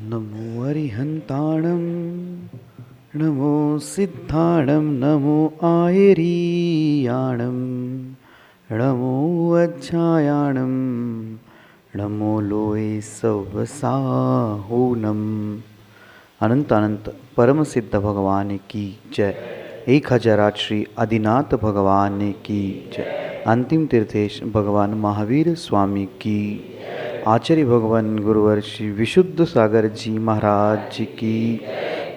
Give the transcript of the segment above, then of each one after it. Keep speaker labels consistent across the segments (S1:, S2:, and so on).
S1: नमो अरिहन्ताणं नमो सिद्धाणं नमो आयरीयाणं नमो अज्जायाणं नमो लोये सवसाहोनम। अनंत अनंत परम सिद्ध भगवान की जय। 1008 श्री आदिनाथ भगवान की जय। अंतिम तीर्थेश भगवान महावीर स्वामी की, आचार्य भगवान गुरुवर श्री विशुद्ध सागर जी महाराज की,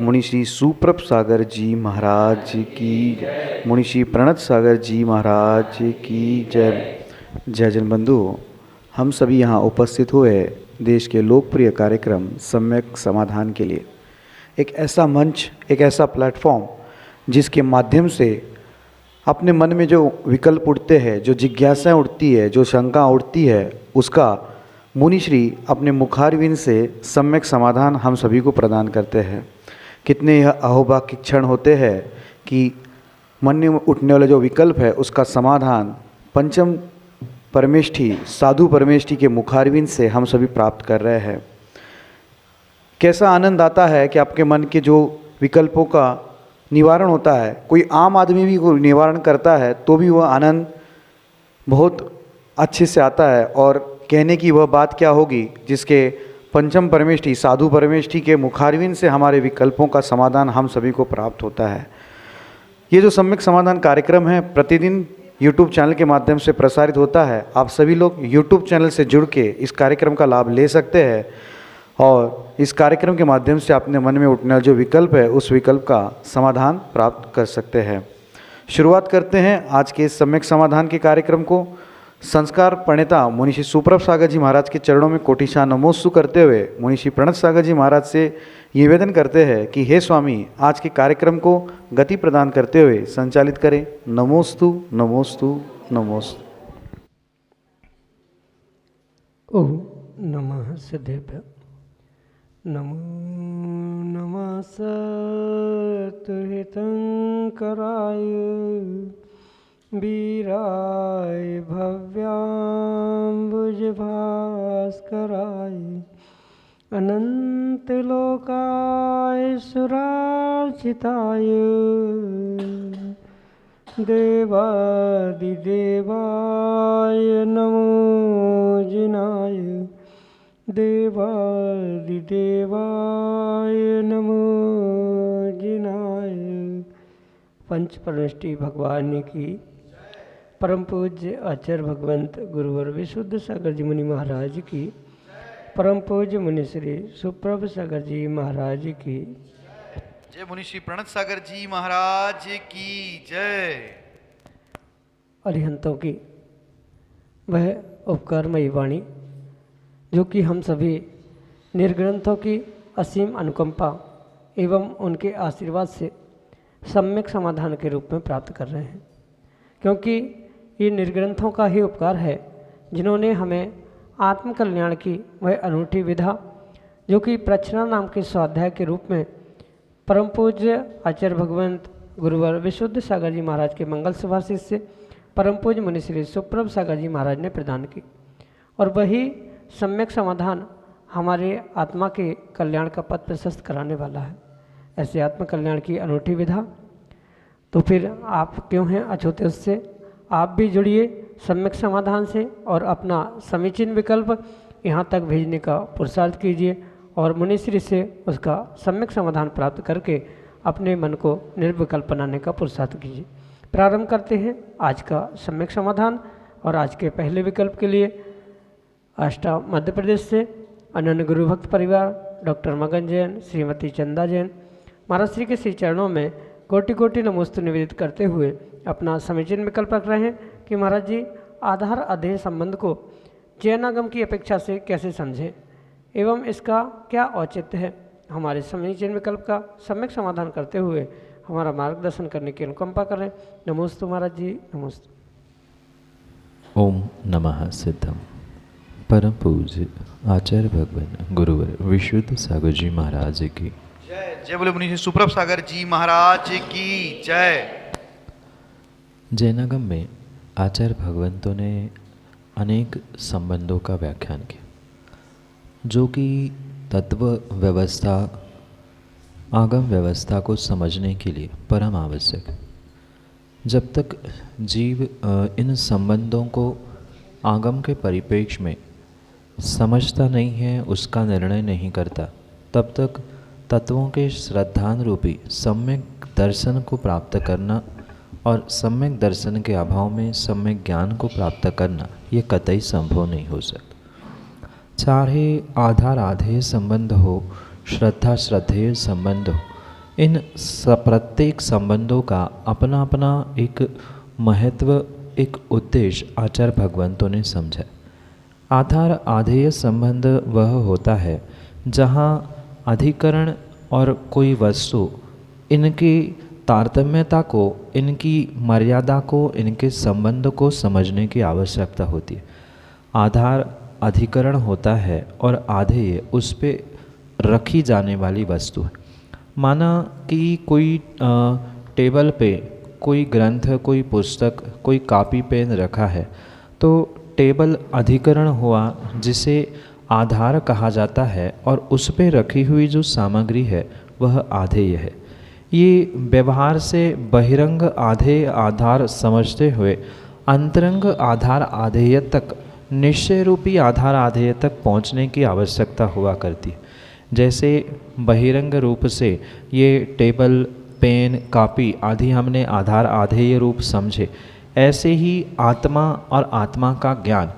S1: मुनि श्री सुप्रभ सागर जी महाराज की, मुनि श्री प्रणत सागर जी महाराज की जय। जय जन बंधु, हम सभी यहाँ उपस्थित हुए देश के लोकप्रिय कार्यक्रम सम्यक समाधान के लिए। एक ऐसा मंच, एक ऐसा प्लेटफॉर्म जिसके माध्यम से अपने मन में जो विकल्प उठते हैं, जो जिज्ञासाएं उठती है, जो शंका उठती है, उसका मुनिश्री अपने मुखारविंद से सम्यक समाधान हम सभी को प्रदान करते हैं। कितने यह अहोभाग्य क्षण होते हैं कि मन में उठने वाला जो विकल्प है उसका समाधान पंचम परमेष्ठी साधु परमेष्ठी के मुखारविंद से हम सभी प्राप्त कर रहे हैं। कैसा आनंद आता है कि आपके मन के जो विकल्पों का निवारण होता है, कोई आम आदमी भी कोई निवारण करता है तो भी वह आनंद बहुत अच्छे से आता है। और कहने की वह बात क्या होगी जिसके पंचम परमेष्ठी साधु परमेष्ठी के मुखारविंद से हमारे विकल्पों का समाधान हम सभी को प्राप्त होता है। ये जो सम्यक समाधान कार्यक्रम है प्रतिदिन YouTube चैनल के माध्यम से प्रसारित होता है। आप सभी लोग YouTube चैनल से जुड़ के इस कार्यक्रम का लाभ ले सकते हैं और इस कार्यक्रम के माध्यम से अपने मन में उठने वाला जो विकल्प है उस विकल्प का समाधान प्राप्त कर सकते हैं। शुरुआत करते हैं आज के सम्यक समाधान के कार्यक्रम को। संस्कार प्रणेता मुनि श्री सुप्रभ सागर जी महाराज के चरणों में कोटिशा नमोस्तु करते हुए मुनि श्री प्रणत सागर जी महाराज से निवेदन करते हैं कि हे स्वामी, आज के कार्यक्रम को गति प्रदान करते हुए संचालित करें। नमोस्तु नमोस्तु नमोस्तु।
S2: ओम नमः सिद्धेभ्य। नमो नमः सत्हितंकराय वीराय भव्याम्बुजभास्कराय अनंतलोकाय सुरार्चिताय देवादिदेवाय नमो जिनाय देवादिदेवाय नमो जिनाय। पंच परमेष्ठी भगवान की, परम पूज्य आचार्य भगवंत गुरुवर विशुद्ध सागर जी मुनि महाराज की, परम पूज्य मुनि श्री सुप्रभ सागर जी महाराज की
S1: जय। मुनि श्री प्रणत सागर जी महाराज की जय।
S2: अरिहंतों की वह उपकारमयी वाणी जो कि हम सभी निर्ग्रंथों की असीम अनुकंपा एवं उनके आशीर्वाद से सम्यक समाधान के रूप में प्राप्त कर रहे हैं, क्योंकि ये निर्ग्रंथों का ही उपकार है जिन्होंने हमें आत्मकल्याण की वह अनूठी विधा जो कि प्रच्छना नाम के स्वाध्याय के रूप में परम पूज्य आचार्य भगवंत गुरुवर विशुद्ध सागर जी महाराज के मंगल सुभाषित से परम पूज्य मुनि श्री सुप्रभ सागर जी महाराज ने प्रदान की, और वही सम्यक समाधान हमारे आत्मा के कल्याण का पथ प्रशस्त कराने वाला है। ऐसे आत्मकल्याण की अनूठी विधा तो फिर आप क्यों हैं अछूते उससे। आप भी जुड़िए सम्यक समाधान से और अपना समीचीन विकल्प यहाँ तक भेजने का पुरुषार्थ कीजिए और मुनिश्री से उसका सम्यक समाधान प्राप्त करके अपने मन को निर्विकल्प बनाने का पुरुषार्थ कीजिए। प्रारंभ करते हैं आज का सम्यक समाधान। और आज के पहले विकल्प के लिए आष्टा मध्य प्रदेश से अनन्य गुरु भक्त परिवार डॉक्टर मगन जैन, श्रीमती चंदा जैन महाराज श्री के श्री चरणों में कोटि कोटि नमोस्तु निवेदित करते हुए अपना समीचीन विकल्प रख रहे हैं कि महाराज जी आधार अधेय संबंध को चयनागम की अपेक्षा से कैसे समझें एवं इसका क्या औचित्य है। हमारे समीचीन विकल्प का सम्यक समाधान करते हुए हमारा मार्गदर्शन करने की अनुकंपा करें। नमोस्तु महाराज जी, नमोस्तु।
S3: ओम नमः सिद्धम। परम पूज्य आचार्य भगवान गुरुवर विशुद्ध सागर जी महाराज की
S4: जय। जय बोले मुनि सुप्रभ सागर जी महाराज की जय।
S3: जैनागम में आचार्य भगवंतों ने अनेक संबंधों का व्याख्यान किया जो कि तत्व व्यवस्था आगम व्यवस्था को समझने के लिए परम आवश्यक है। जब तक जीव इन संबंधों को आगम के परिप्रेक्ष्य में समझता नहीं है, उसका निर्णय नहीं करता, तब तक तत्वों के श्रद्धान रूपी सम्यक दर्शन को प्राप्त करना और सम्यक दर्शन के अभाव में सम्यक ज्ञान को प्राप्त करना ये कतई संभव नहीं हो सकता। चाहे आधार आधेय संबंध हो, श्रद्धा श्रद्धेय संबंध हो, इन प्रत्येक संबंधों का अपना अपना एक महत्व, एक उद्देश्य आचार्य भगवंतों ने समझा। आधार आधेय संबंध वह होता है जहाँ अधिकरण और कोई वस्तु इनकी तारतम्यता को, इनकी मर्यादा को, इनके संबंध को समझने की आवश्यकता होती है। आधार अधिकरण होता है और आधेय उस पे रखी जाने वाली वस्तु है। माना कि कोई टेबल पे कोई ग्रंथ, कोई पुस्तक, कोई कॉपी पेन रखा है, तो टेबल अधिकरण हुआ जिसे आधार कहा जाता है और उस पे रखी हुई जो सामग्री है वह आधेय है। ये व्यवहार से बहिरंग आधेय आधार समझते हुए अंतरंग आधार आधेय तक, निश्चय रूपी आधार आधेय तक पहुँचने की आवश्यकता हुआ करती है। जैसे बहिरंग रूप से ये टेबल, पेन, कॉपी आदि हमने आधार आधेय रूप समझे, ऐसे ही आत्मा और आत्मा का ज्ञान,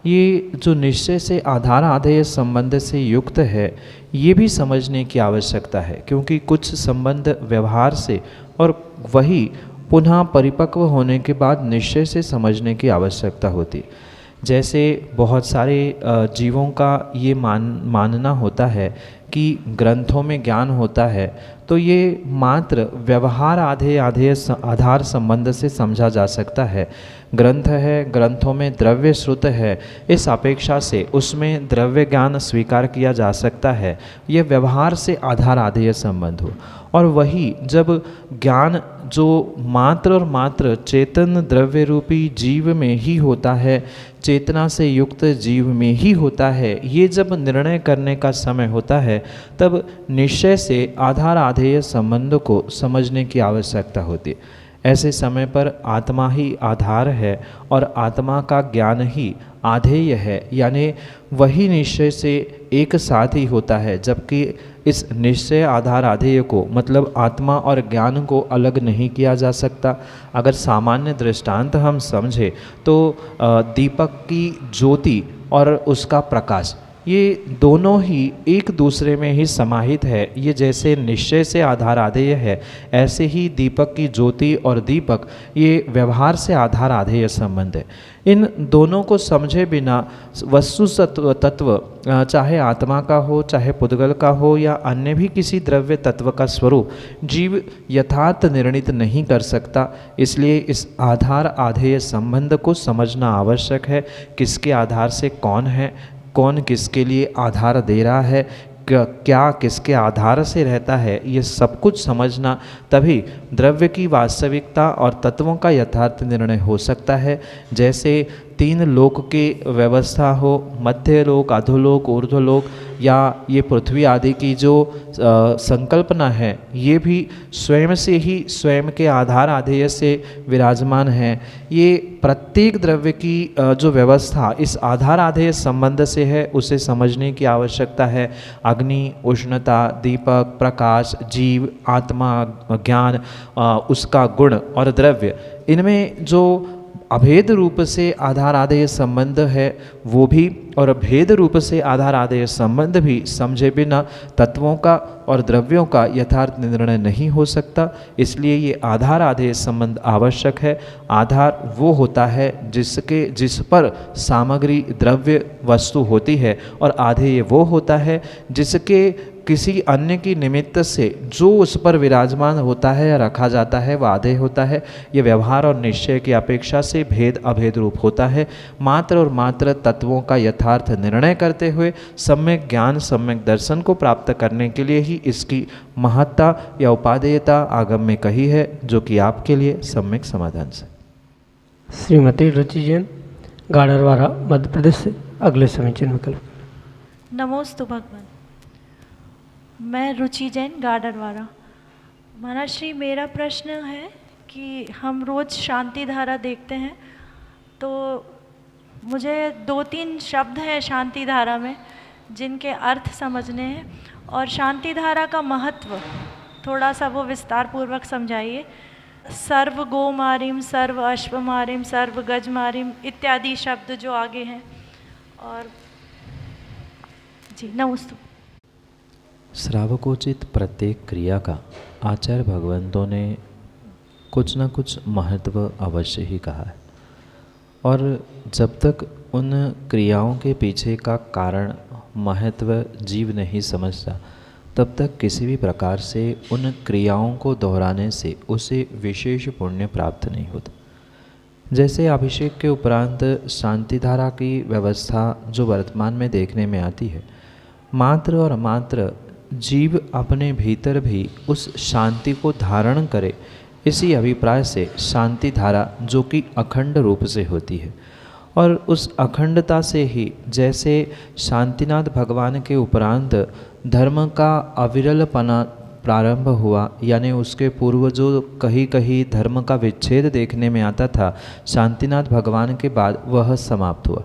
S3: ये जो निश्चय से आधार आधेय संबंध से युक्त है, ये भी समझने की आवश्यकता है। क्योंकि कुछ संबंध व्यवहार से और वही पुनः परिपक्व होने के बाद निश्चय से समझने की आवश्यकता होती है। जैसे बहुत सारे जीवों का ये मानना होता है कि ग्रंथों में ज्ञान होता है, तो ये मात्र व्यवहार आधार संबंध से समझा जा सकता है। ग्रंथ है, ग्रंथों में द्रव्य श्रुत है, इस अपेक्षा से उसमें द्रव्य ज्ञान स्वीकार किया जा सकता है। ये व्यवहार से आधार आधेय संबंध हो। और वही जब ज्ञान जो मात्र और मात्र चेतन द्रव्य रूपी जीव में ही होता है, चेतना से युक्त जीव में ही होता है, ये जब निर्णय करने का समय होता है, तब निश्चय से आधार आधेय संबंध को समझने की आवश्यकता होती है। ऐसे समय पर आत्मा ही आधार है और आत्मा का ज्ञान ही आधेय है, यानी वही निश्चय से एक साथ ही होता है। जबकि इस निश्चय आधार आधेय को, मतलब आत्मा और ज्ञान को अलग नहीं किया जा सकता। अगर सामान्य दृष्टांत हम समझें तो दीपक की ज्योति और उसका प्रकाश, ये दोनों ही एक दूसरे में ही समाहित है। ये जैसे निश्चय से आधार आधेय है, ऐसे ही दीपक की ज्योति और दीपक ये व्यवहार से आधार आधेय संबंध है। इन दोनों को समझे बिना वस्तु तत्व, चाहे आत्मा का हो, चाहे पुद्गल का हो, या अन्य भी किसी द्रव्य तत्व का स्वरूप जीव यथार्थ निर्णित नहीं कर सकता। इसलिए इस आधार आधेय संबंध को समझना आवश्यक है। किसके आधार से कौन है, कौन किसके लिए आधार दे रहा है, क्या किसके आधार से रहता है, ये सब कुछ समझना, तभी द्रव्य की वास्तविकता और तत्वों का यथार्थ निर्णय हो सकता है। जैसे तीन लोक की व्यवस्था हो, मध्य लोक, अधोलोक, ऊर्ध्वलोक, या ये पृथ्वी आदि की जो संकल्पना है, ये भी स्वयं से ही स्वयं के आधार आधेय से विराजमान है। ये प्रत्येक द्रव्य की जो व्यवस्था इस आधार आधेय संबंध से है, उसे समझने की आवश्यकता है। अग्नि, उष्णता, दीपक, प्रकाश, जीव, आत्मा, ज्ञान, उसका गुण और द्रव्य, इनमें जो अभेद रूप से आधार आदेय संबंध है वो भी, और भेद रूप से आधार आदेय संबंध भी समझे बिना तत्वों का और द्रव्यों का यथार्थ निर्णय नहीं हो सकता। इसलिए ये आधार आदेय संबंध आवश्यक है। आधार वो होता है जिस पर सामग्री द्रव्य वस्तु होती है, और आधेय वो होता है जिसके किसी अन्य की निमित्त से जो उस पर विराजमान होता है या रखा जाता है वह आधेय होता है। ये व्यवहार और निश्चय की अपेक्षा से भेद अभेद रूप होता है। मात्र और मात्र तत्वों का यथार्थ निर्णय करते हुए सम्यक ज्ञान सम्यक दर्शन को प्राप्त करने के लिए ही इसकी महत्ता या उपादेयता आगम में कही है, जो कि आपके लिए सम्यक समाधान से।
S2: श्रीमती रुचि जैन, गाड़रवाड़ा, मध्य प्रदेश से अगले समीचीन विकल्प।
S5: नमोस्तु भगवान। मैं रुचि जैन, गाड़रवाड़ा। महाराज श्री, मेरा प्रश्न है कि हम रोज़ शांति धारा देखते हैं, तो मुझे 2-3 शब्द हैं शांति धारा में जिनके अर्थ समझने हैं, और शांति धारा का महत्व थोड़ा सा वो विस्तार पूर्वक समझाइए। सर्व गोमारिम, सर्व अश्वमारिम, सर्व गजमारिम इत्यादि शब्द जो आगे हैं। और जी नमस्ते।
S3: श्रावकोचित प्रत्येक क्रिया का आचार्य भगवंतों ने कुछ न कुछ महत्व अवश्य ही कहा है, और जब तक उन क्रियाओं के पीछे का कारण महत्व जीव नहीं समझता, तब तक किसी भी प्रकार से उन क्रियाओं को दोहराने से उसे विशेष पुण्य प्राप्त नहीं होता। जैसे अभिषेक के उपरांत शांति धारा की व्यवस्था जो वर्तमान में देखने में आती है, मात्र और मात्र जीव अपने भीतर भी उस शांति को धारण करे, इसी अभिप्राय से शांति धारा जो कि अखंड रूप से होती है, और उस अखंडता से ही जैसे शांतिनाथ भगवान के उपरांत धर्म का अविरलपना प्रारंभ हुआ, यानी उसके पूर्व जो कहीं कहीं धर्म का विच्छेद देखने में आता था, शांतिनाथ भगवान के बाद वह समाप्त हुआ।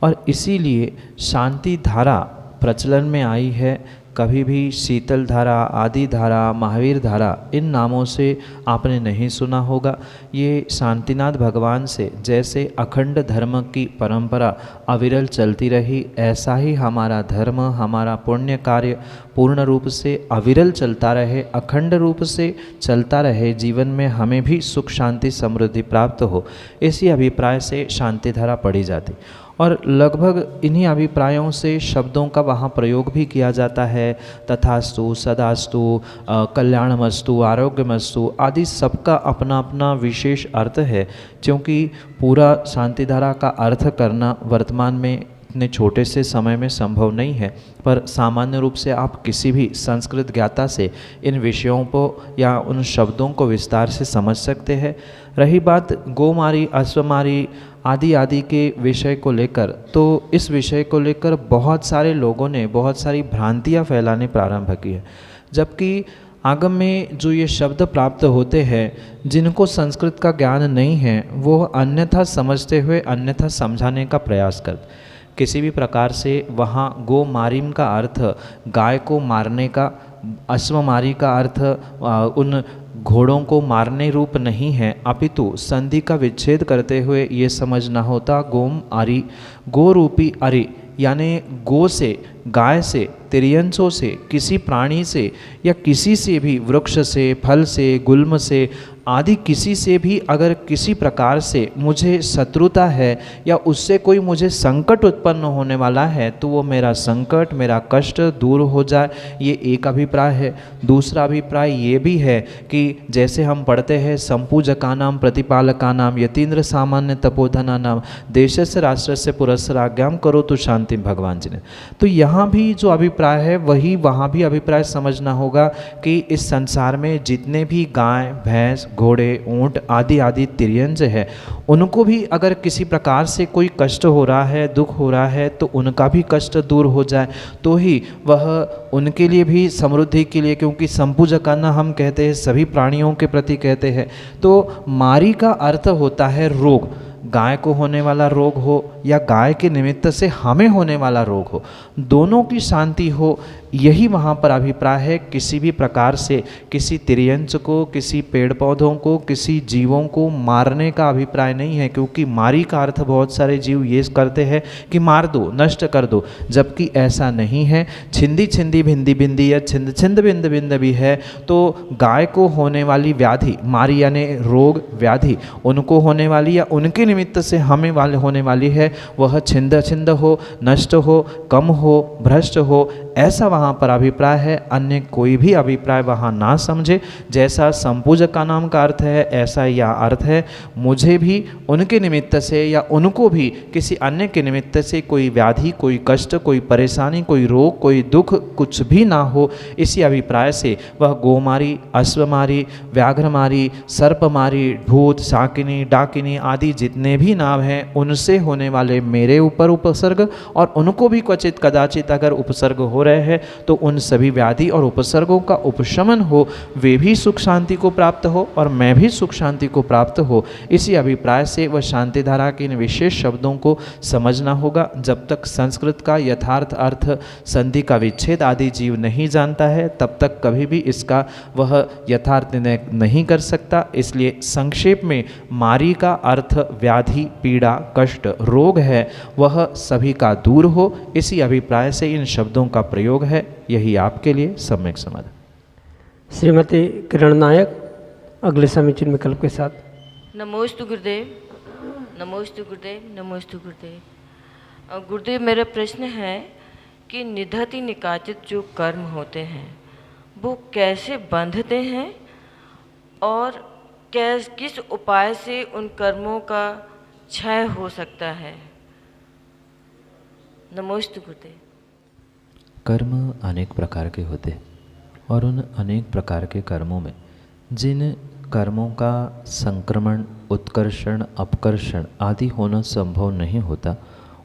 S3: और इसीलिए शांति धारा प्रचलन में आई है। कभी भी शीतल धारा, आदि धारा, महावीर धारा, इन नामों से आपने नहीं सुना होगा। ये शांतिनाथ भगवान से जैसे अखंड धर्म की परंपरा अविरल चलती रही, ऐसा ही हमारा धर्म, हमारा पुण्य कार्य पूर्ण रूप से अविरल चलता रहे, अखंड रूप से चलता रहे, जीवन में हमें भी सुख शांति समृद्धि प्राप्त हो, इसी अभिप्राय से शांति धारा पढ़ी जाती। और लगभग इन्हीं अभिप्रायों से शब्दों का वहाँ प्रयोग भी किया जाता है। तथास्तु, सदास्तु, कल्याणमस्तु, आरोग्यमस्तु आदि सबका अपना अपना विशेष अर्थ है, क्योंकि पूरा शांति धारा का अर्थ करना वर्तमान में इतने छोटे से समय में संभव नहीं है, पर सामान्य रूप से आप किसी भी संस्कृत ज्ञाता से इन विषयों को या उन शब्दों को विस्तार से समझ सकते हैं। रही बात गोमारी, अश्वमारी आदि आदि के विषय को लेकर, तो इस विषय को लेकर बहुत सारे लोगों ने बहुत सारी भ्रांतियाँ फैलाने प्रारंभ की है, जबकि आगम में जो ये शब्द प्राप्त होते हैं, जिनको संस्कृत का ज्ञान नहीं है, वो अन्यथा समझते हुए अन्यथा समझाने का प्रयास करते। किसी भी प्रकार से वहाँ गो मारिम का अर्थ गाय को मारने का, अश्वमारी का अर्थ उन घोड़ों को मारने रूप नहीं है, अपितु संधि का विच्छेद करते हुए ये समझना होता गोम आरी, गो रूपी अरि, यानी गो से, गाय से, तिर्यंसों से, किसी प्राणी से या किसी से भी, वृक्ष से, फल से, गुल्म से आदि किसी से भी अगर किसी प्रकार से मुझे शत्रुता है या उससे कोई मुझे संकट उत्पन्न होने वाला है, तो वो मेरा संकट, मेरा कष्ट दूर हो जाए, ये एक अभिप्राय है। दूसरा अभिप्राय ये भी है कि जैसे हम पढ़ते हैं संपूजका नाम, प्रतिपालका नाम, यतीन्द्र सामान्य तपोधना नाम, देशस्य राष्ट्रस्य पुरस्सराज्ञाम करो तो शांति भगवान जी ने। तो यहाँ भी जो अभिप्राय है वही वहाँ भी अभिप्राय समझना होगा कि इस संसार में जितने भी गाय, भैंस, घोड़े, ऊंट आदि आदि तिर्यंज है, उनको भी अगर किसी प्रकार से कोई कष्ट हो रहा है, दुख हो रहा है, तो उनका भी कष्ट दूर हो जाए, तो ही वह उनके लिए भी समृद्धि के लिए, क्योंकि संपूजकाना हम कहते हैं सभी प्राणियों के प्रति कहते हैं। तो मारी का अर्थ होता है रोग, गाय को होने वाला रोग हो
S6: या गाय के निमित्त से हमें होने वाला रोग हो, दोनों की शांति हो, यही वहाँ पर अभिप्राय है। किसी भी प्रकार से किसी तिर्यंच को, किसी पेड़ पौधों को, किसी जीवों को मारने का अभिप्राय नहीं है, क्योंकि मारी का अर्थ बहुत सारे जीव ये करते हैं कि मार दो, नष्ट कर दो, जबकि ऐसा नहीं है। छिंदी छिंदी भिंदी भिंदी या छिंद छिंद बिंद बिंद भी है तो गाय को होने वाली व्याधि, मारी यानी रोग व्याधि, उनको होने वाली या उनके निमित्त से हमें वाले होने वाली है, वह छिंद छिंद हो, नष्ट हो, कम हो, भ्रष्ट हो, ऐसा वहाँ पर अभिप्राय है। अन्य कोई भी अभिप्राय वहाँ ना समझे। जैसा संपूजक का नाम का अर्थ है ऐसा यह अर्थ है। मुझे भी उनके निमित्त से या उनको भी किसी अन्य के निमित्त से कोई व्याधि, कोई कष्ट, कोई परेशानी, कोई रोग, कोई दुख कुछ भी ना हो, इसी अभिप्राय से वह गोमारी, अश्वमारी, व्याघ्रमारी, सर्पमारी, भूत, शाकिनी, डाकिनी आदि जितने भी नाम हैं उनसे होने वाले मेरे ऊपर उपसर्ग, और उनको भी क्वचित कदाचित अगर उपसर्ग हो रहे हैं तो उन सभी व्याधि और उपसर्गों का उपशमन हो, वे भी सुख शांति को प्राप्त हो और मैं भी सुख शांति को प्राप्त हो। इसी अभिप्राय से वह शांति धारा के इन विशेष शब्दों को समझना होगा। जब तक संस्कृत का यथार्थ अर्थ, संधि का विच्छेद आदि जीव नहीं जानता है तब तक कभी भी इसका वह यथार्थ निर्णय नहीं कर सकता। इसलिए संक्षेप में मारी का अर्थ व्याधि, पीड़ा, कष्ट, रोग है, वह सभी का दूर हो, इसी अभिप्राय से इन शब्दों का प्रयोग है। यही आपके लिए सम्यक समाधान।
S2: श्रीमती किरण नायक अगले समीचीन विकल्प के साथ।
S7: नमोस्तु गुरुदेव, नमोस्तु गुरुदेव, नमोस्तु गुरुदेव। गुरुदेव, मेरा प्रश्न है कि निधति निकाचित जो कर्म होते हैं वो कैसे बंधते हैं और किस उपाय से उन कर्मों का क्षय हो सकता है? नमोस्तु गुरुदेव।
S3: कर्म अनेक प्रकार के होते हैं और उन अनेक प्रकार के कर्मों में जिन कर्मों का संक्रमण, उत्कर्षण, अपकर्षण आदि होना संभव नहीं होता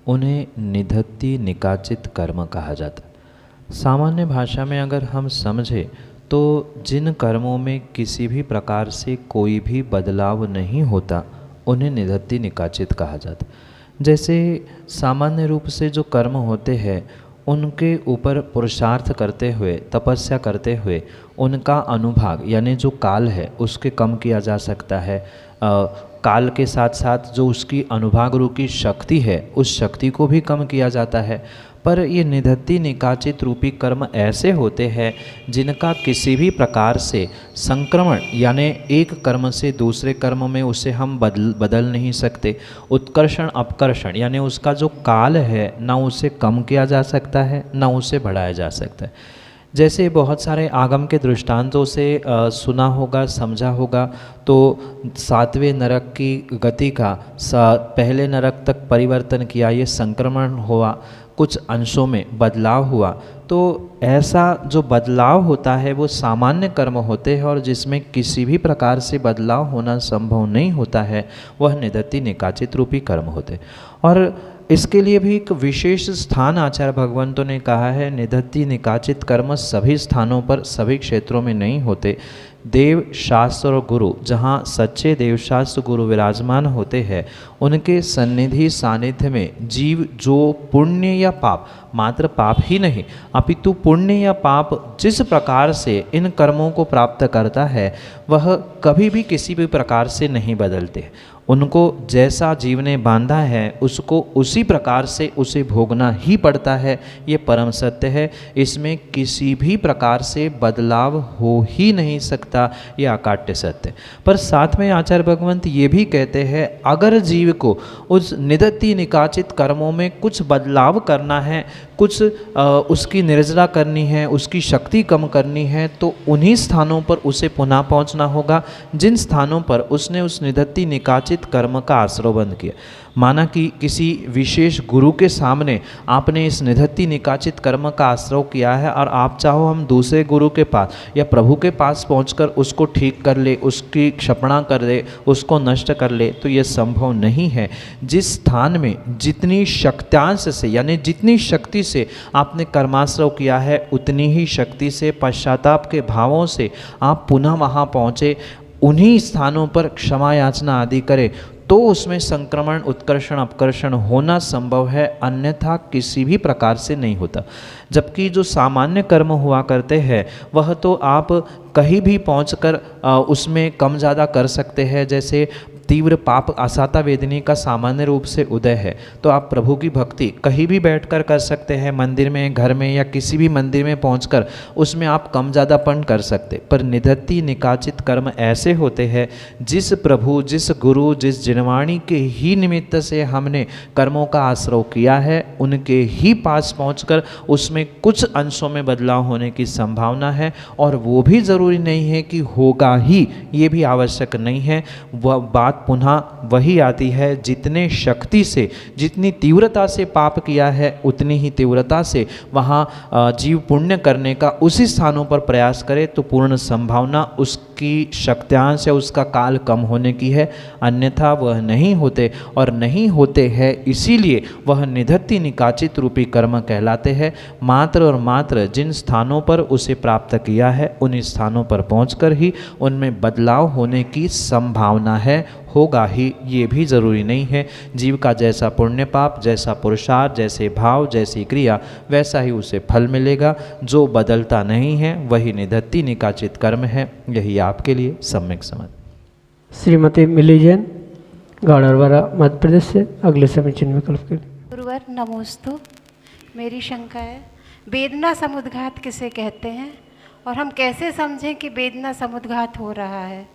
S3: उन्हें निधत्ति निकाचित कर्म कहा जाता है। सामान्य भाषा में अगर हम समझें तो जिन कर्मों में किसी भी प्रकार से कोई भी बदलाव नहीं होता उन्हें निधत्ति निकाचित कहा जाता है। जैसे सामान्य रूप से जो कर्म होते हैं उनके ऊपर पुरुषार्थ करते हुए, तपस्या करते हुए उनका अनुभाग यानी जो काल है उसके कम किया जा सकता है। काल के साथ साथ जो उसकी अनुभाग रूप की शक्ति है उस शक्ति को भी कम किया जाता है। पर ये निधत्ति निकाचित रूपी कर्म ऐसे होते हैं जिनका किसी भी प्रकार से संक्रमण यानी एक कर्म से दूसरे कर्म में उसे हम बदल नहीं सकते। उत्कर्षण, अपकर्षण यानी उसका जो काल है ना उसे कम किया जा सकता है ना उसे बढ़ाया जा सकता है। जैसे बहुत सारे आगम के दृष्टांतों से सुना होगा, समझा होगा, तो 7वें नरक की गति का पहले नरक तक परिवर्तन किया, ये संक्रमण हुआ, कुछ अंशों में बदलाव हुआ। तो ऐसा जो बदलाव होता है वो सामान्य कर्म होते हैं और जिसमें किसी भी प्रकार से बदलाव होना संभव नहीं होता है वह निधत्ति निकाचित रूपी कर्म होते। और इसके लिए भी एक विशेष स्थान आचार्य भगवंतों ने कहा है। निधत्ति निकाचित कर्म सभी स्थानों पर, सभी क्षेत्रों में नहीं होते। देव शास्त्र और गुरु, जहाँ सच्चे देवशास्त्र गुरु विराजमान होते हैं, उनके सन्निधि सानिध्य में जीव जो पुण्य या पाप, मात्र पाप ही नहीं अपितु पुण्य या पाप जिस प्रकार से इन कर्मों को प्राप्त करता है वह कभी भी किसी भी प्रकार से नहीं बदलते। उनको जैसा जीव ने बांधा है उसको उसी प्रकार से उसे भोगना ही पड़ता है। ये परम सत्य है, इसमें किसी भी प्रकार से बदलाव हो ही नहीं सकता, ये अकाट्य सत्य। पर साथ में आचार्य भगवंत ये भी कहते हैं अगर जीव को उस निधत्ति निकाचित कर्मों में कुछ बदलाव करना है, कुछ उसकी निर्जरा करनी है, उसकी शक्ति कम करनी है, तो उन्हीं स्थानों पर उसे पुनः पहुंचना होगा जिन स्थानों पर उसने उस निधत्ति निकाचित कर्म का आश्रय बंद किया। माना कि किसी विशेष गुरु के सामने आपने इस निधत्ति निकाचित कर्म का आश्रय किया है और आप चाहो हम दूसरे गुरु के पास या प्रभु के पास पहुंचकर उसको ठीक कर ले, उसकी क्षपणा कर दे, उसको नष्ट कर ले, तो ये संभव नहीं है। जिस स्थान में जितनी शक्त्यांश से यानी जितनी शक्ति से आपने कर्माश्रय किया है उतनी ही शक्ति से पश्चाताप के भावों से आप पुनः वहाँ पहुँचे, उन्हीं स्थानों पर क्षमा याचना आदि करें
S6: तो उसमें संक्रमण, उत्कर्षण, अपकर्षण होना संभव है, अन्यथा किसी भी प्रकार से नहीं होता। जबकि जो सामान्य कर्म हुआ करते हैं वह तो आप कहीं भी पहुंचकर उसमें कम ज़्यादा कर सकते हैं। जैसे तीव्र पाप आसाता वेदनी का सामान्य रूप से उदय है, तो आप प्रभु की भक्ति कहीं भी बैठकर कर सकते हैं, मंदिर में, घर में या किसी भी मंदिर में पहुंचकर उसमें आप कम ज़्यादापन कर सकते। पर निधत्ति निकाचित कर्म ऐसे होते हैं जिस प्रभु, जिस गुरु, जिस जिनवाणी के ही निमित्त से हमने कर्मों का आश्रय किया है, उनके ही पास पहुंचकर उसमें कुछ अंशों में बदलाव होने की संभावना है। और वो भी ज़रूरी नहीं है कि होगा ही, ये भी आवश्यक नहीं है। वह बात पुनः वही आती है, जितने शक्ति से, जितनी तीव्रता से पाप किया है उतनी ही तीव्रता से वहाँ जीव पुण्य करने का उसी स्थानों पर प्रयास करे तो पूर्ण संभावना उसकी शक्त्यांश या उसका काल कम होने की है। अन्यथा वह नहीं होते, और नहीं होते हैं इसीलिए वह निधत्ति निकाचित रूपी कर्म कहलाते हैं। मात्र और मात्र जिन स्थानों पर उसे प्राप्त किया है उन स्थानों पर पहुंचकर ही उनमें बदलाव होने की संभावना है, होगा ही, ये भी ज़रूरी नहीं है। जीव का जैसा पुण्य पाप, जैसा पुरुषार्थ, जैसे भाव, जैसी क्रिया, वैसा ही उसे फल मिलेगा। जो बदलता नहीं है वही निधत्ति निकाचित कर्म है। यही आपके लिए सम्यक समझ।
S2: श्रीमती मिली जैन, गाड़रवारा, मध्य प्रदेश से अगले समीचीन विकल्प के लिए।
S8: गुरुवर नमोस्तु। मेरी शंका है, वेदना समुद्घात किसे कहते हैं और हम कैसे समझें कि वेदना समुद्घात हो रहा है?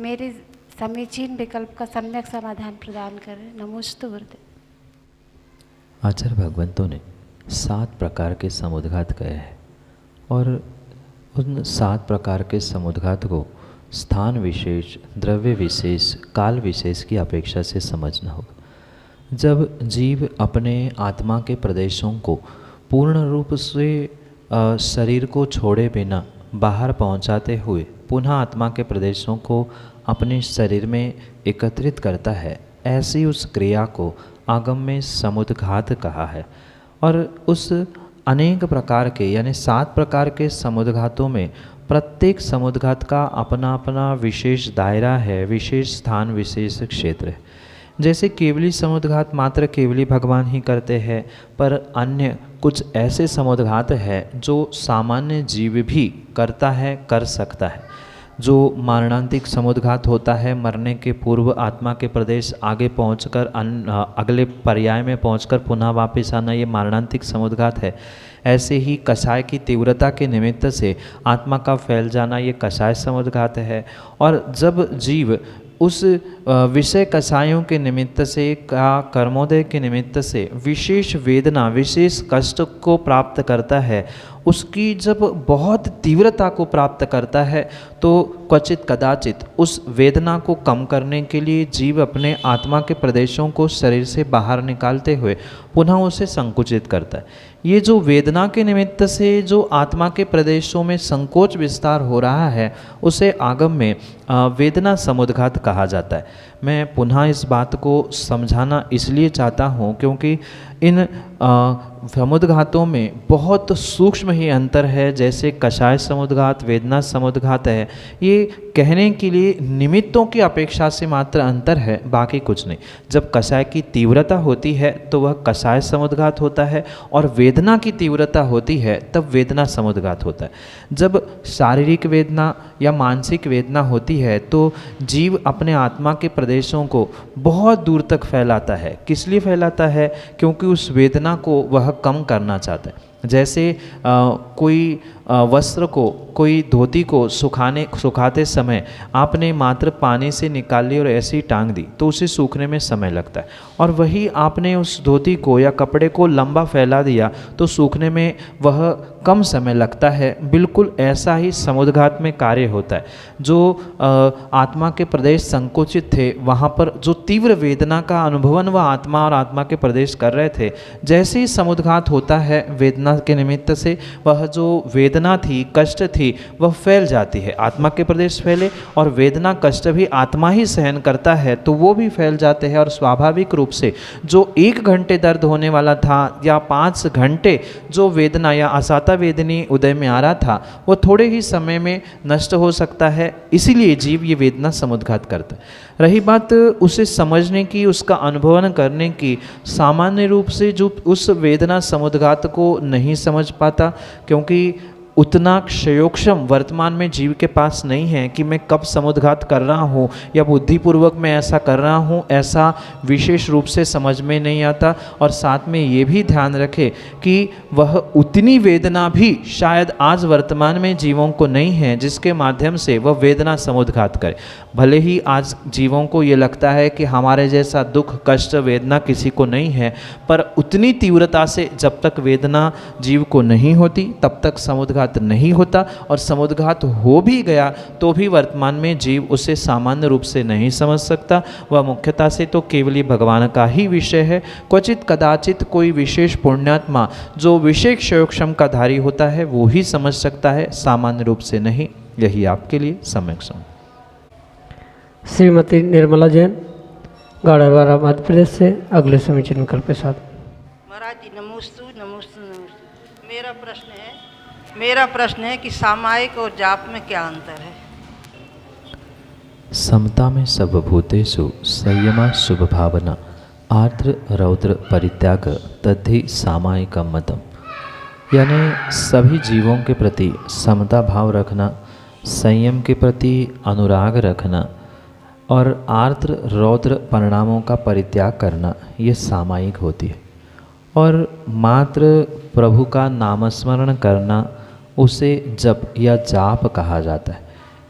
S8: मेरी समीचीन विकल्प का सम्यक समाधान प्रदान करें। नमोस्तु गुरुदेव।
S3: आचार्य भगवंतों ने 7 प्रकार के समुद्घात कहे हैं और उन 7 प्रकार के समुद्घात को स्थान विशेष, द्रव्य विशेष, काल विशेष की अपेक्षा से समझना होगा। जब जीव अपने आत्मा के प्रदेशों को पूर्ण रूप से शरीर को छोड़े बिना बाहर पहुंचाते हुए पुनः आत्मा के प्रदेशों को अपने शरीर में एकत्रित करता है, ऐसी उस क्रिया को आगम में समुद्घात कहा है। और उस अनेक प्रकार के यानी 7 प्रकार के समुद्घातों में प्रत्येक समुद्घात का अपना अपना विशेष दायरा है, विशेष स्थान, विशेष क्षेत्र है। जैसे केवली समुद्घात मात्र केवली भगवान ही करते हैं, पर अन्य कुछ ऐसे समुद्घात है जो सामान्य जीव भी करता है, कर सकता है। जो मारणांतिक समुद्घात होता है, मरने के पूर्व आत्मा के प्रदेश आगे पहुंचकर अगले पर्याय में पहुंचकर पुनः वापस आना, ये मारणांतिक समुद्घात है। ऐसे ही कषाय की तीव्रता के निमित्त से आत्मा का फैल जाना, ये कषाय समुद्घात है। और जब जीव उस विषय कषायों के निमित्त से, का कर्मोदय के निमित्त से विशेष वेदना, विशेष कष्ट को प्राप्त करता है, उसकी जब बहुत तीव्रता को प्राप्त करता है तो क्वचित कदाचित उस वेदना को कम करने के लिए जीव अपने आत्मा के प्रदेशों को शरीर से बाहर निकालते हुए पुनः उसे संकुचित करता है। ये जो वेदना के निमित्त से जो आत्मा के प्रदेशों में संकोच विस्तार हो रहा है उसे आगम में वेदना समुद्घात कहा जाता है। मैं पुनः इस बात को समझाना इसलिए चाहता हूँ क्योंकि इन समुद्घातों में बहुत सूक्ष्म ही अंतर है। जैसे कषाय समुद्घात, वेदना समुद्घात है, ये कहने के लिए निमित्तों की अपेक्षा से मात्र अंतर है, बाकी कुछ नहीं। जब कषाय की तीव्रता होती है तो वह कषाय समुद्घात होता है, और वेदना की तीव्रता होती है तब वेदना समुद्घात होता है। जब शारीरिक वेदना या मानसिक वेदना होती है तो जीव अपने आत्मा के प्रदेशों को बहुत दूर तक फैलाता है। किस लिए फैलाता है? क्योंकि उस वेदना को वह कम करना चाहता है। जैसे कोई वस्त्र को, कोई धोती को सुखाते समय आपने मात्र पानी से निकाल ली और ऐसे ही टांग दी तो उसे सूखने में समय लगता है, और वही आपने उस धोती को या कपड़े को लंबा फैला दिया तो सूखने में वह कम समय लगता है। बिल्कुल ऐसा ही समुद्घात में कार्य होता है। जो आत्मा के प्रदेश संकुचित थे वहाँ पर जो तीव्र वेदना का अनुभवन वह आत्मा और आत्मा के प्रदेश कर रहे थे, जैसे ही समुद्घात होता है वेदना के निमित्त से, वह जो वेदना
S6: वेदना थी, कष्ट थी, वह फैल जाती है। आत्मा के प्रदेश फैले और वेदना कष्ट भी आत्मा ही सहन करता है तो वो भी फैल जाते हैं। और स्वाभाविक रूप से जो 1 घंटे दर्द होने वाला था या 5 घंटे जो वेदना या असाता वेदनी उदय में आ रहा था, वो थोड़े ही समय में नष्ट हो सकता है। इसीलिए जीव ये वेदना समुद्घात करता है। रही बात उसे समझने की, उसका अनुभवन करने की, सामान्य रूप से जो उस वेदना समुद्घात को नहीं समझ पाता, क्योंकि उतना क्षयोक्षम वर्तमान में जीव के पास नहीं है कि मैं कब समुद्घात कर रहा हूँ या बुद्धिपूर्वक मैं ऐसा कर रहा हूँ, ऐसा विशेष रूप से समझ में नहीं आता। और साथ में ये भी ध्यान रखे कि वह उतनी वेदना भी शायद आज वर्तमान में जीवों को नहीं है जिसके माध्यम से वह वेदना समुद्घात करे। भले ही आज जीवों को ये लगता है कि हमारे जैसा दुख कष्ट वेदना किसी को नहीं है, पर उतनी तीव्रता से जब तक वेदना जीव को नहीं होती तब तक समुद्घात नहीं होता। और समुद्घात हो भी गया तो भी वर्तमान में जीव उसे सामान्य रूप से नहीं समझ सकता। वह मुख्यतः से तो केवल भगवान का ही विषय है। क्वचित कदाचित कोई विशेष पुण्यात्मा जो विशेष क्षयोक्षम का धारी होता है वो ही समझ सकता है, सामान्य रूप से नहीं। यही आपके लिए सम्यक समझ।
S2: श्रीमती निर्मला जैन, गाड़ावाड़ा, मध्य प्रदेश से अगले समीचीन विकल्प के साथ।
S9: महाराज जी नमोस्तु नमोस्तु नमोस्तु। मेरा प्रश्न है कि सामायिक और जाप में क्या अंतर है?
S3: समता में सर्वभूतेषु संयमा शुभ भावना आर्द्र रौद्र परित्याग तद्धि सामायिकम मतम। यानी सभी जीवों के प्रति समता भाव रखना, संयम के प्रति अनुराग रखना और आर्द्र रौद्र परिणामों का परित्याग करना, ये सामायिक होती है। और मात्र प्रभु का नामस्मरण करना उसे जप या जाप कहा जाता है।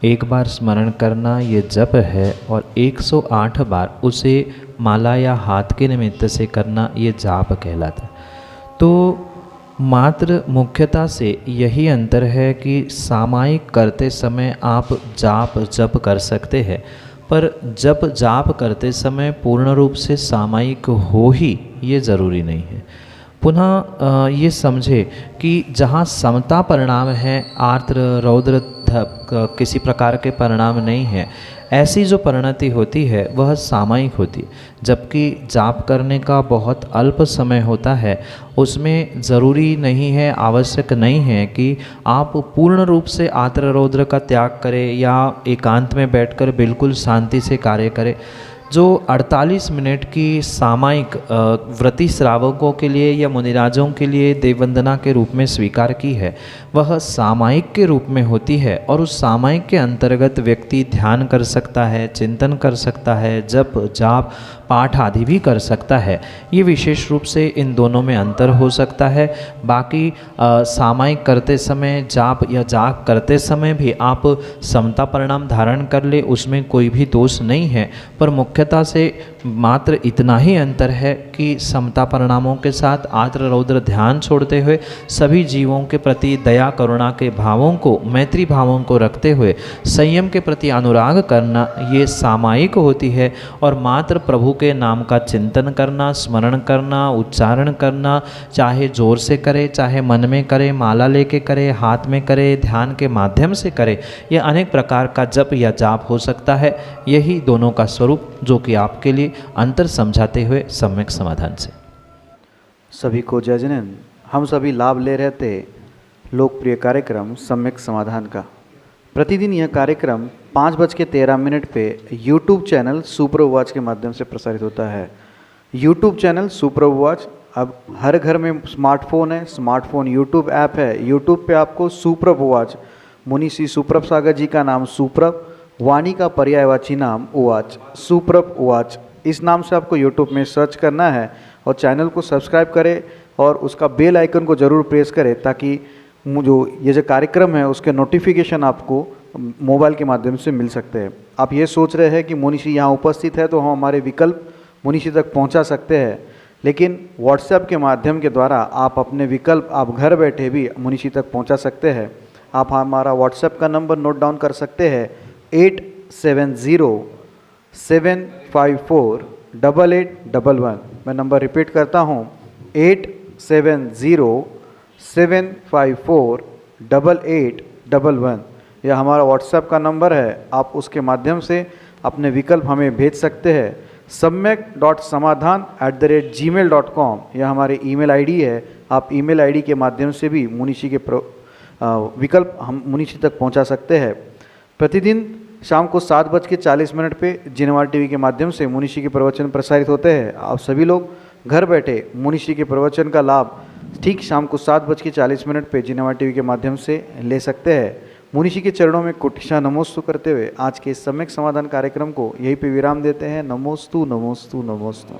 S3: एक बार स्मरण करना ये जप है और 108 बार उसे माला या हाथ के निमित्त से करना ये जाप कहलाता है। तो मात्र मुख्यता से यही अंतर है कि सामायिक करते समय आप जाप जप कर सकते हैं, पर जप जाप करते समय पूर्ण रूप से सामायिक हो ही ये ज़रूरी नहीं है। पुनः ये समझे कि जहाँ समता परिणाम है, आर्द्र रौद्र किसी प्रकार के परिणाम नहीं है, ऐसी जो परिणति होती है वह सामायिक होती है। जबकि जाप करने का बहुत अल्प समय होता है, उसमें ज़रूरी नहीं है, आवश्यक नहीं है कि आप पूर्ण रूप से आर्द्र रौद्र का त्याग करें या एकांत में बैठकर बिल्कुल शांति से कार्य करें। जो 48 मिनट की सामायिक व्रती श्रावकों के लिए या मुनिराजों के लिए देववंदना के रूप में स्वीकार की है, वह सामायिक के रूप में होती है। और उस सामायिक के अंतर्गत व्यक्ति ध्यान कर सकता है, चिंतन कर सकता है, जप जाप पाठ आदि भी कर सकता है। ये विशेष रूप से इन दोनों में अंतर हो सकता है। बाकी सामायिक करते समय जाप या जाप करते समय भी आप समता परिणाम धारण कर ले, उसमें कोई भी दोष नहीं है। पर मुख्यता से मात्र इतना ही अंतर है कि समता परिणामों के साथ आर्द्र रौद्र ध्यान छोड़ते हुए सभी जीवों के प्रति दया करुणा के भावों को, मैत्री भावों को रखते हुए संयम के प्रति अनुराग करना, ये सामायिक होती है। और मात्र प्रभु के नाम का चिंतन करना, स्मरण करना, उच्चारण करना, चाहे जोर से करे, चाहे मन में करे, माला लेके करे, हाथ में करे, ध्यान के माध्यम से करे, यह अनेक प्रकार का जप या जाप हो सकता है। यही दोनों का स्वरूप जो कि आपके लिए अंतर समझाते हुए सम्यक समाधान से।
S1: सभी को जय जिनेन्द्र। हम सभी लाभ ले रहे थे लोकप्रिय कार्यक्रम सम्यक समाधान का। प्रतिदिन यह कार्यक्रम 5:13 पे यूट्यूब चैनल सुपर वॉच के माध्यम से प्रसारित होता है। यूट्यूब चैनल सुपर वॉच अब हर घर में स्मार्टफोन है, स्मार्टफोन यूट्यूब ऐप है। यूट्यूब पे आपको सुप्रभ वॉच, मुनि श्री सुप्रभ सागर जी का नाम सुप्रभ, वाणी का पर्यायवाची नाम उवाच, सुप्रभ उवाच, इस नाम से आपको यूट्यूब में सर्च करना है और चैनल को सब्सक्राइब करें और उसका बेल आइकन को ज़रूर प्रेस करें ताकि ये जो कार्यक्रम है उसके नोटिफिकेशन आपको मोबाइल के माध्यम से मिल सकते हैं। आप ये सोच रहे हैं कि मुनिषी यहाँ उपस्थित है तो हम हमारे विकल्प मुनिषी तक पहुँचा सकते हैं, लेकिन व्हाट्सएप के माध्यम के द्वारा आप अपने विकल्प आप घर बैठे भी मुनिषी तक पहुँचा सकते हैं। आप हमारा व्हाट्सएप का नंबर नोट डाउन कर सकते हैं 8707548811। मैं नंबर रिपीट करता हूँ 870754 8811। यह हमारा व्हाट्सएप का नंबर है, आप उसके माध्यम से अपने विकल्प हमें भेज सकते हैं। samyak.samadhan@gmail.com यह हमारी ईमेल आईडी है। आप ईमेल आईडी के माध्यम से भी मुनीषी के विकल्प हम मुनीषी तक पहुंचा सकते हैं। प्रतिदिन शाम को 7:40 पे जिनेवार टीवी के माध्यम से मुनीषी के प्रवचन प्रसारित होते हैं। आप सभी लोग घर बैठे मुनीषी के प्रवचन का लाभ ठीक शाम को 7:40 पे जिनेवार टीवी के माध्यम से ले सकते हैं। मुनीषी के चरणों में कोटिशा नमोस्तु करते हुए आज के सम्यक समाधान कार्यक्रम को यहीं पे विराम देते हैं। नमोस्तु नमोस्तु नमोस्तु।